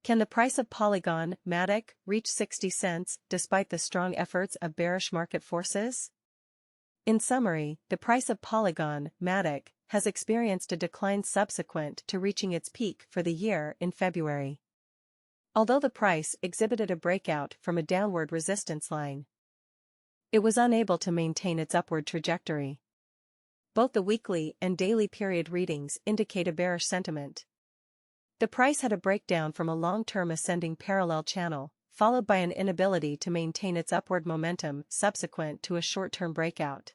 Can the price of Polygon, Matic, reach 60 cents despite the strong efforts of bearish market forces? In summary, the price of Polygon, Matic, has experienced a decline subsequent to reaching its peak for the year in February. Although the price exhibited a breakout from a downward resistance line, it was unable to maintain its upward trajectory. Both the weekly and daily period readings indicate a bearish sentiment. The price had a breakdown from a long-term ascending parallel channel, followed by an inability to maintain its upward momentum subsequent to a short-term breakout.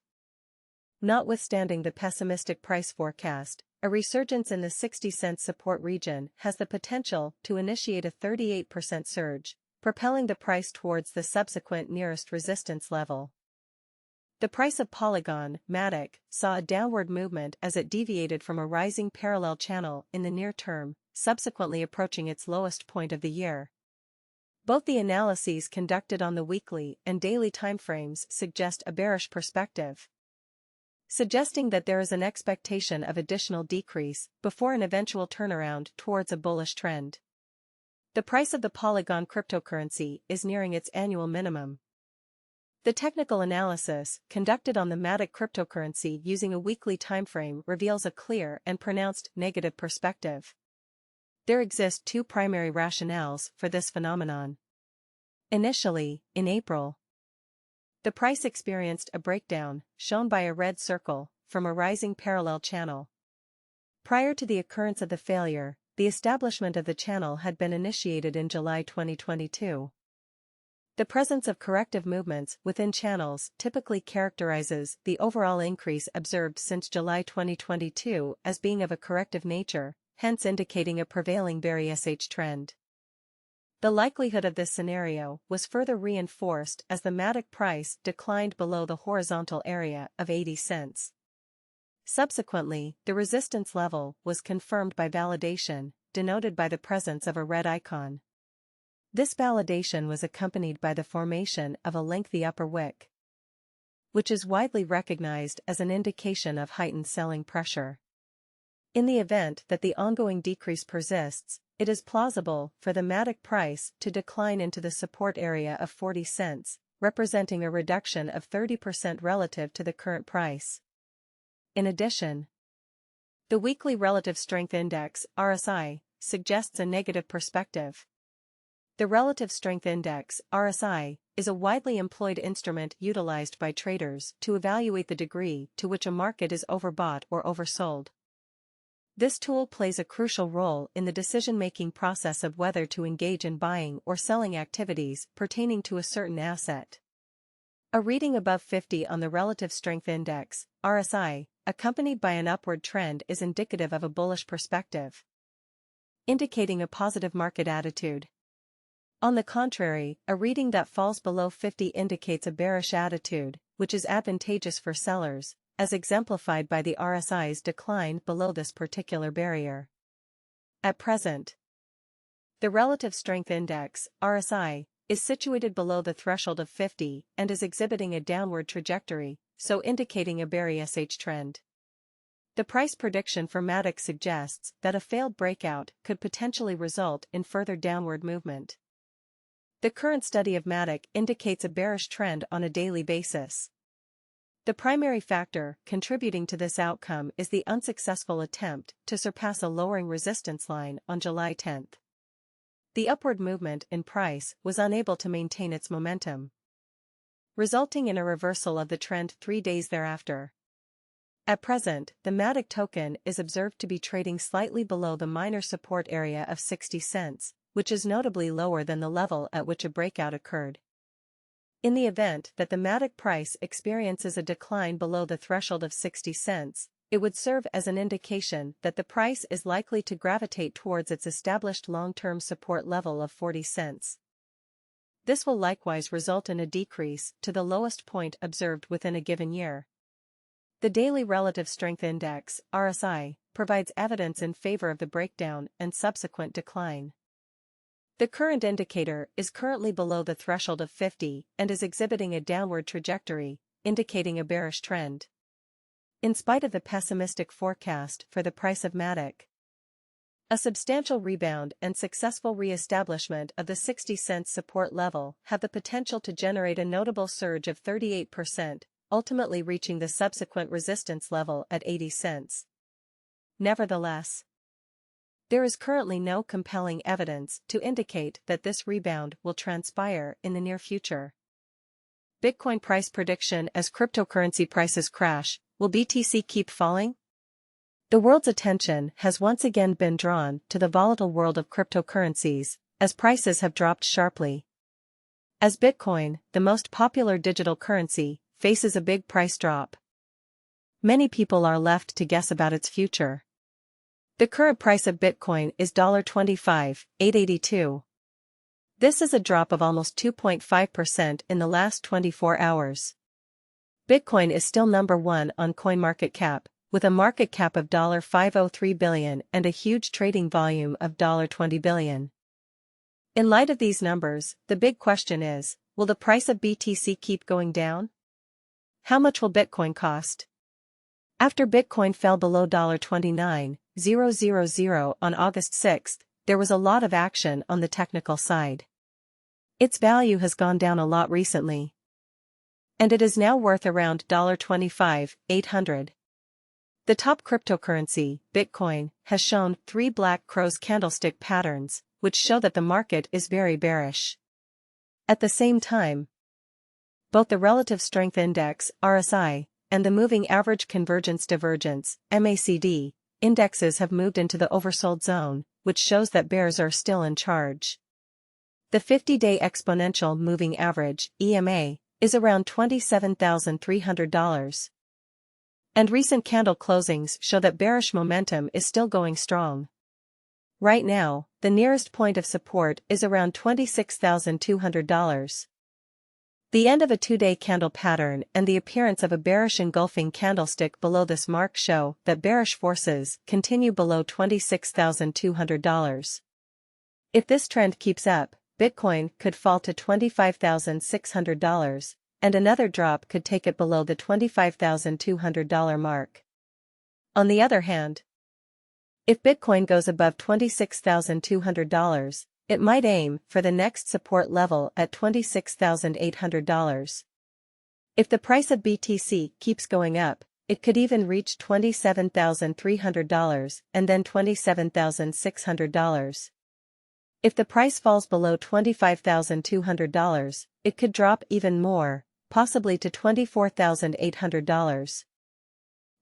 Notwithstanding the pessimistic price forecast, a resurgence in the 60-cent support region has the potential to initiate a 38% surge, propelling the price towards the subsequent nearest resistance level. The price of Polygon, Matic, saw a downward movement as it deviated from a rising parallel channel in the near term, subsequently approaching its lowest point of the year. Both the analyses conducted on the weekly and daily timeframes suggest a bearish perspective, suggesting that there is an expectation of additional decrease before an eventual turnaround towards a bullish trend. The price of the Polygon cryptocurrency is nearing its annual minimum. The technical analysis conducted on the Matic cryptocurrency using a weekly timeframe reveals a clear and pronounced negative perspective. There exist two primary rationales for this phenomenon. Initially, in April, the price experienced a breakdown, shown by a red circle, from a rising parallel channel. Prior to the occurrence of the failure, the establishment of the channel had been initiated in July 2022. The presence of corrective movements within channels typically characterizes the overall increase observed since July 2022 as being of a corrective nature, hence indicating a prevailing bearish trend. The likelihood of this scenario was further reinforced as the Matic price declined below the horizontal area of 80 cents. Subsequently, the resistance level was confirmed by validation, denoted by the presence of a red icon. This validation was accompanied by the formation of a lengthy upper wick, which is widely recognized as an indication of heightened selling pressure. In the event that the ongoing decrease persists, it is plausible for the Matic price to decline into the support area of 40 cents, representing a reduction of 30% relative to the current price. In addition, the Weekly Relative Strength Index, RSI, suggests a negative perspective. The Relative Strength Index, RSI, is a widely employed instrument utilized by traders to evaluate the degree to which a market is overbought or oversold. This tool plays a crucial role in the decision-making process of whether to engage in buying or selling activities pertaining to a certain asset. A reading above 50 on the Relative Strength Index, RSI, accompanied by an upward trend is indicative of a bullish perspective, indicating a positive market attitude. On the contrary, a reading that falls below 50 indicates a bearish attitude, which is advantageous for sellers, as exemplified by the RSI's decline below this particular barrier. At present, the Relative Strength Index, RSI, is situated below the threshold of 50 and is exhibiting a downward trajectory, so indicating a bearish trend. The price prediction for Matic suggests that a failed breakout could potentially result in further downward movement. The current study of Matic indicates a bearish trend on a daily basis. The primary factor contributing to this outcome is the unsuccessful attempt to surpass a lowering resistance line on July 10. The upward movement in price was unable to maintain its momentum, resulting in a reversal of the trend 3 days thereafter. At present, the Matic token is observed to be trading slightly below the minor support area of 60 cents, which is notably lower than the level at which a breakout occurred. In the event that the Matic price experiences a decline below the threshold of 60 cents, it would serve as an indication that the price is likely to gravitate towards its established long-term support level of 40 cents. This will likewise result in a decrease to the lowest point observed within a given year. The Daily Relative Strength Index, RSI, provides evidence in favor of the breakdown and subsequent decline. The current indicator is currently below the threshold of 50 and is exhibiting a downward trajectory, indicating a bearish trend. In spite of the pessimistic forecast for the price of Matic, A substantial rebound and successful re-establishment of the 60 cents support level have the potential to generate a notable surge of 38%, ultimately reaching the subsequent resistance level at 80 cents. Nevertheless, there is currently no compelling evidence to indicate that this rebound will transpire in the near future. Bitcoin price prediction: as cryptocurrency prices crash, will BTC keep falling? The world's attention has once again been drawn to the volatile world of cryptocurrencies, as prices have dropped sharply. As Bitcoin, the most popular digital currency, faces a big price drop, many people are left to guess about its future. The current price of Bitcoin is $25,882. This is a drop of almost 2.5% in the last 24 hours. Bitcoin is still number one on CoinMarketCap, with a market cap of $503 billion and a huge trading volume of $20 billion. In light of these numbers, the big question is, will the price of BTC keep going down? How much will Bitcoin cost? After Bitcoin fell below $29,000 on August 6, there was a lot of action on the technical side. Its value has gone down a lot recently, and it is now worth around $25,800. The top cryptocurrency, Bitcoin, has shown 3 black crows candlestick patterns, which show that the market is very bearish. At the same time, both the Relative Strength Index, RSI, and the Moving Average Convergence Divergence, MACD, indexes have moved into the oversold zone, which shows that bears are still in charge. The 50-day exponential moving average, EMA, is around $27,300. And recent candle closings show that bearish momentum is still going strong. Right now, the nearest point of support is around $26,200. The end of a 2-day candle pattern and the appearance of a bearish engulfing candlestick below this mark show that bearish forces continue below $26,200. If this trend keeps up, Bitcoin could fall to $25,600, and another drop could take it below the $25,200 mark. On the other hand, if Bitcoin goes above $26,200, it might aim for the next support level at $26,800. If the price of BTC keeps going up, it could even reach $27,300 and then $27,600. If the price falls below $25,200, it could drop even more, possibly to $24,800.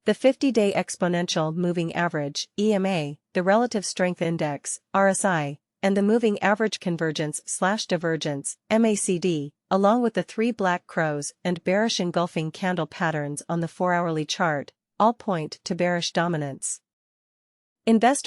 The 50-day exponential moving average, EMA, the Relative Strength Index, RSI, and the Moving Average Convergence/Divergence, MACD, along with the 3 black crows and bearish engulfing candle patterns on the 4-hourly chart, all point to bearish dominance. Investors